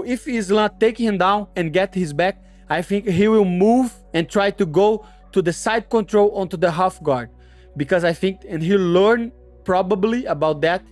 So if Islam take him down and get his back, I think he will move and try to go to the side control onto the half guard. Because I think, and he'll learn probably about that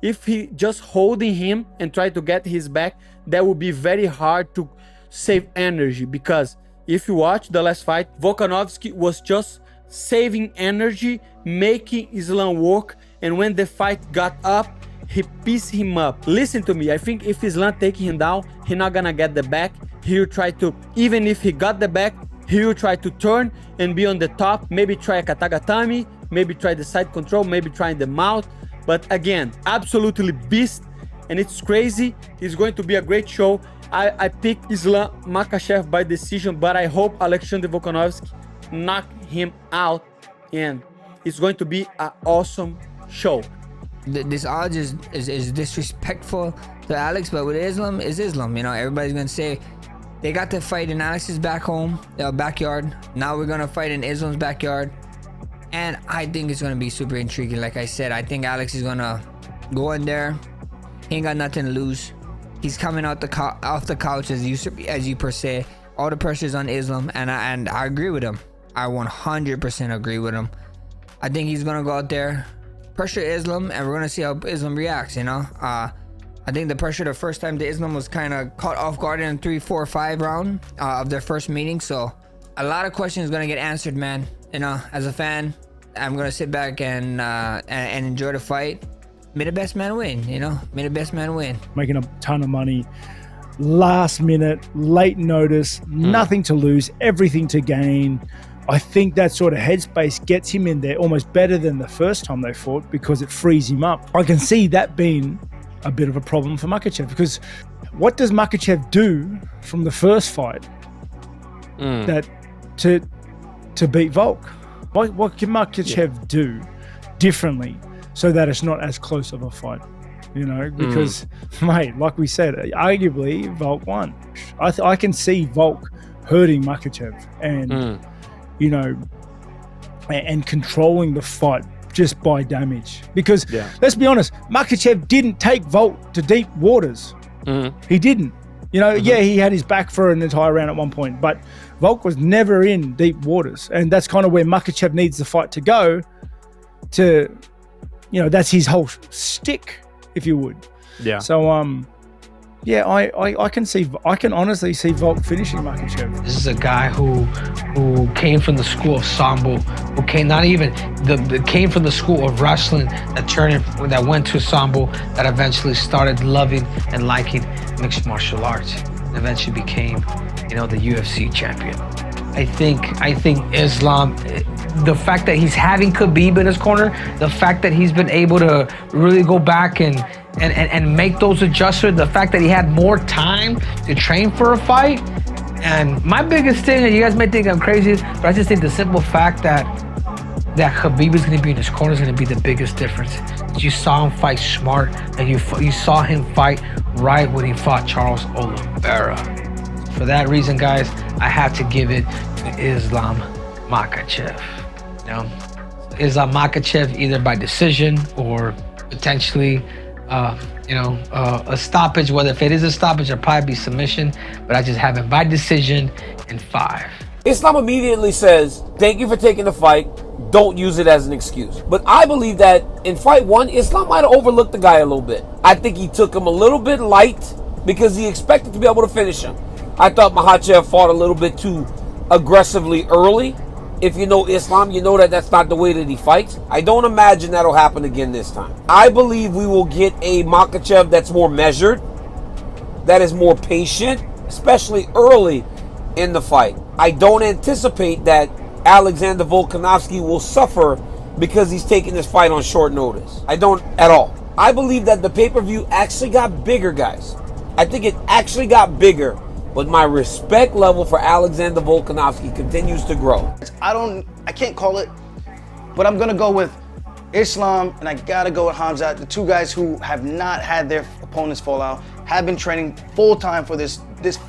if he just holding him and try to get his back, that will be very hard to save energy. Because if you watch the last fight, Volkanovski was just saving energy, making Islam work, and when the fight got up, he pieced him up. Listen to me, I think if Islam taking him down, he's not gonna get the back. He'll try to, even if he got the back, he will try to turn and be on the top, maybe try a katagatami, maybe try the side control, maybe try the mouth. But again, absolutely beast, and it's crazy. It's going to be a great show. I picked Islam Makhachev by decision, but I hope Alexander Volkanovski knock him out, and it's going to be an awesome show. This odds is disrespectful to Alex, but with Islam is Islam. You know, everybody's gonna say they got to fight in Alex's backyard. Now we're gonna fight in Islam's backyard, and I think it's gonna be super intriguing. Like I said, I think Alex is gonna go in there. He ain't got nothing to lose. He's coming off the couch as you per se. All the pressure's on Islam, and I agree with him. I 100% agree with him. I think he's gonna go out there, pressure Islam, and we're gonna see how Islam reacts. You know, I think the pressure the first time to Islam was kind of caught off guard in 3, 4, 5 round of their first meeting. So a lot of questions gonna get answered, man. You know, as a fan, I'm gonna sit back and enjoy the fight. May the best man win, you know? May the best man win. Making a ton of money, last minute, late notice, nothing to lose, everything to gain. I think that sort of headspace gets him in there almost better than the first time they fought, because it frees him up. I can see that being a bit of a problem for Makhachev, because what does Makhachev do from the first fight that to beat Volk? What can Makhachev do differently so that it's not as close of a fight? You know, because mate, like we said, arguably Volk won. I can see Volk hurting Makhachev and you know, and controlling the fight just by damage. Because let's be honest, Makhachev didn't take Volk to deep waters. He didn't. You know, yeah, he had his back for an entire round at one point, but Volk was never in deep waters, and that's kind of where Makhachev needs the fight to go. To, you know, that's his whole stick, if you would. Yeah. So yeah, I can honestly see Volk finishing Makhachev. This is a guy who came from the school of Sambo, who came came from the school of wrestling, that went to Sambo, that eventually started loving and liking mixed martial arts, and eventually became, you know, the UFC champion. I think Islam, the fact that he's having Khabib in his corner, the fact that he's been able to really go back and make those adjustments, the fact that he had more time to train for a fight. And my biggest thing, and you guys may think I'm crazy, but I just think the simple fact that Khabib is going to be in his corner is going to be the biggest difference. You saw him fight smart, and you saw him fight right when he fought Charles Oliveira. For that reason, guys, I have to give it to Islam Makhachev. You know, Islam Makhachev, either by decision or potentially a stoppage. Whether if it is a stoppage, it'll probably be submission, but I just have it by decision in 5. Islam immediately says, thank you for taking the fight, don't use it as an excuse. But I believe that in fight 1, Islam might have overlooked the guy a little bit. I think he took him a little bit light because he expected to be able to finish him. I thought Makhachev fought a little bit too aggressively early. If you know Islam, you know that that's not the way that he fights. I don't imagine that'll happen again this time. I believe we will get a Makhachev that's more measured, that is more patient, especially early in the fight. I don't anticipate that Alexander Volkanovski will suffer because he's taking this fight on short notice. I don't at all. I believe that the pay-per-view actually got bigger, guys. I think it actually got bigger. But my respect level for Alexander Volkanovski continues to grow. I can't call it, but I'm gonna go with Islam, and I gotta go with Hamzat, the two guys who have not had their opponents fall out, have been training full time for this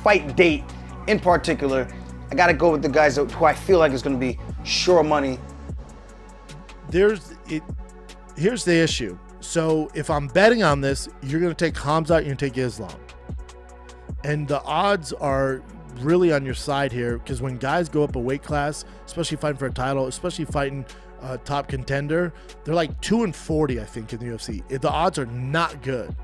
fight date in particular. I gotta go with the guys who I feel like is gonna be sure money. Here's the issue. So if I'm betting on this, you're gonna take Hamzat, you're gonna take Islam. And the odds are really on your side here, because when guys go up a weight class, especially fighting for a title, especially fighting a top contender, they're like 2-40, I think, in the UFC. The odds are not good.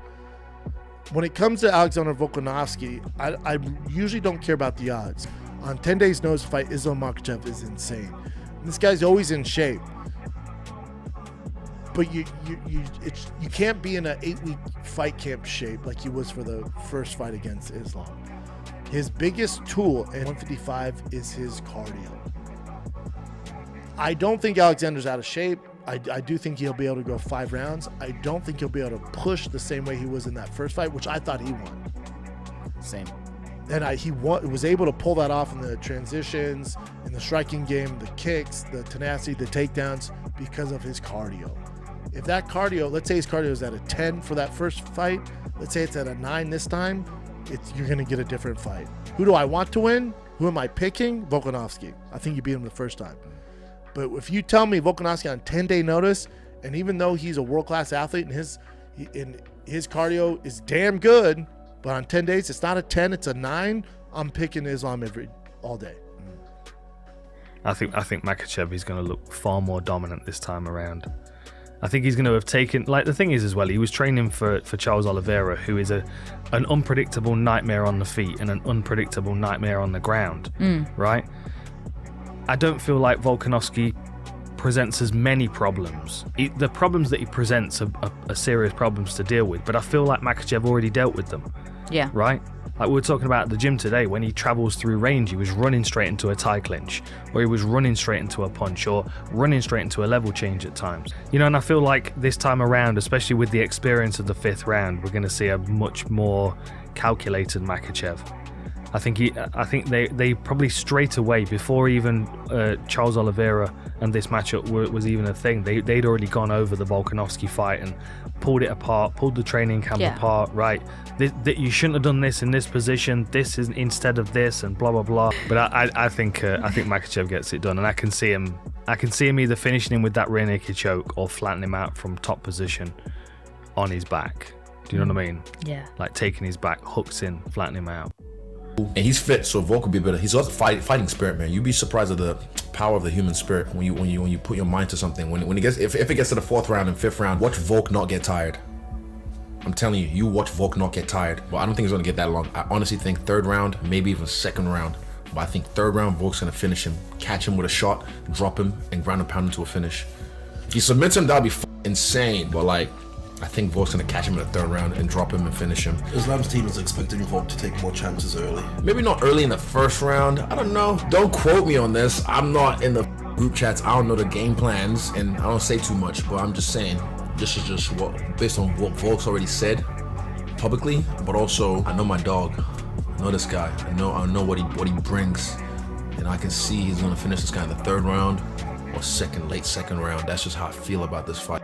When it comes to Alexander Volkanovski, I usually don't care about the odds. On 10 days notice to fight Islam Makhachev is insane. And this guy's always in shape. But you can't be in an 8-week fight camp shape like he was for the first fight against Islam. His biggest tool at 155 is his cardio. I don't think Alexander's out of shape. I do think he'll be able to go 5 rounds. I don't think he'll be able to push the same way he was in that first fight, which I thought he won. Same. And he was able to pull that off in the transitions, in the striking game, the kicks, the tenacity, the takedowns, because of his cardio. If that cardio, let's say his cardio is at a 10 for that first fight, let's say it's at a 9 this time, you're going to get a different fight. Who do I want to win? Who am I picking? Volkanovski. I think you beat him the first time. But if you tell me Volkanovski on 10-day notice, and even though he's a world-class athlete and his cardio is damn good, but on 10 days, it's not a 10, it's a 9, I'm picking Islam all day. I think Makhachev is going to look far more dominant this time around. I think he's going to have taken, like, the thing is as well, he was training for Charles Oliveira, who is an unpredictable nightmare on the feet and an unpredictable nightmare on the ground, right? I don't feel like Volkanovski presents as many problems. The problems that he presents are serious problems to deal with, but I feel like Makhachev already dealt with them. Yeah. Right? Like we were talking about at the gym today, when he travels through range, he was running straight into a tie clinch, or he was running straight into a punch, or running straight into a level change at times. You know, and I feel like this time around, especially with the experience of the 5th round, we're going to see a much more calculated Makhachev. I think they probably straight away, before even Charles Oliveira and this matchup was even a thing, they'd already gone over the Volkanovski fight and pulled it apart, pulled the training camp apart, right? You shouldn't have done this in this position, this is instead of this, and blah blah blah. But I think Makhachev gets it done, and I can see him either finishing him with that rear naked choke or flattening him out from top position on his back. Do you know what I mean? Yeah. Like taking his back, hooks in, flattening him out. And he's fit, so Volk will be better. He's also fighting spirit, man. You'd be surprised at the power of the human spirit when you put your mind to something. When it gets if it gets to the 4th round and 5th round, watch Volk not get tired. I'm telling you, you watch Volk not get tired. But I don't think it's gonna get that long. I honestly think 3rd round, maybe even 2nd round. But I think 3rd round, Volk's gonna finish him, catch him with a shot, drop him, and ground and pound him to a finish. If he submits him, that'd be insane. But like, I think Volk's gonna catch him in the 3rd round and drop him and finish him. Islam's team is expecting Volk to take more chances early. Maybe not early in the 1st round. I don't know. Don't quote me on this. I'm not in the group chats. I don't know the game plans, and I don't say too much. But I'm just saying, this is just what based on what Volk's already said publicly. But also, I know my dog. I know this guy. I know what he brings, and I can see he's gonna finish this guy in the 3rd round or late second round. That's just how I feel about this fight.